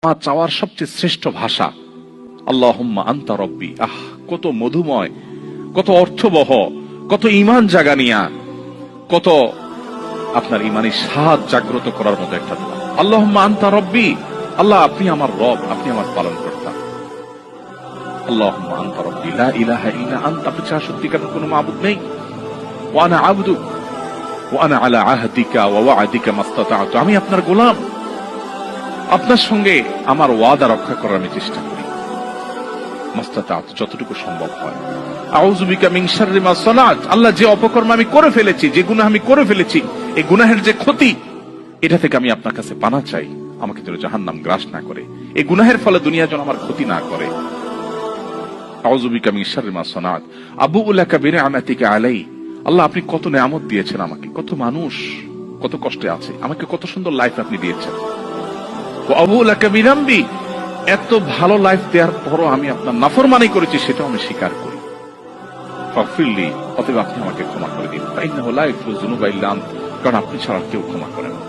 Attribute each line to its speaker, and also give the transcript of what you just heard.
Speaker 1: আমার চাওয়ার সবচেয়ে শ্রেষ্ঠ ভাষা আল্লাহুম্মা আনতা রব্বি। কত মধুময়, কত অর্থবহ, কত ঈমান জাগানিয়া, কত আপনার ঈমানি স্বাদ জাগ্রত করার মতো একটা দোয়া। আল্লাহুম্মা আনতা রব্বি, আল্লাহ আপনি আমার রব, আপনি আমার পালনকর্তা। আল্লাহুম্মা আনতা রব্বি লা ইলাহা ইল্লা আনতা, আপনি ছাড়া সত্যিকার কোনো মাবুদ নেই। ওয়া আনা আবদুক ওয়া আনা আলা আহদিকা ওয়া ওয়া'দিকা মাসতাতা'তু, আমি আপনার গোলাম, আপনার সঙ্গে আমার ওয়াদা রক্ষা করার আমি চেষ্টা করি মাসতাতা'তু, যতটুকু সম্ভব হয়। আউযু বিকা মিন শাররি মা সানাত, আল্লাহ যে অপকর্ম আমি করে ফেলেছি, যে গুনাহ আমি করে ফেলেছি, এই গুনাহের যে ক্ষতি, এটা থেকে আমি আপনার কাছে পানাহ চাই, আমাকে যেন জাহান্নাম গ্রাস না করে, এই গুনাহের ফলে দুনিয়া যেন আমার ক্ষতি না করে। আউযু বিকা মিন শাররি মা সানাত আবুউ লাকা বিনি'মাতিকা আলাই, আল্লাহ আপনি কত নেয়ামত দিয়েছেন আমাকে, কত মানুষ কত কষ্টে আছে, আমাকে কত সুন্দর লাইফ আপনি দিয়েছেন। ওয়া আবুউ লাকা বিযামবি, এত ভালো লাইফ দেওয়ার পরও আমি আপনার নাফরমানি করেছি, সেটাও আমি স্বীকার করি। ফাগফিরলি, অতএব আপনি আমাকে ক্ষমা করে দিন। ফাইন্নাহু লা ইয়াগফিরু যুনুবা ইল্লা আনতা, কারণ আপনি ছাড়া কেউ ক্ষমা করে না।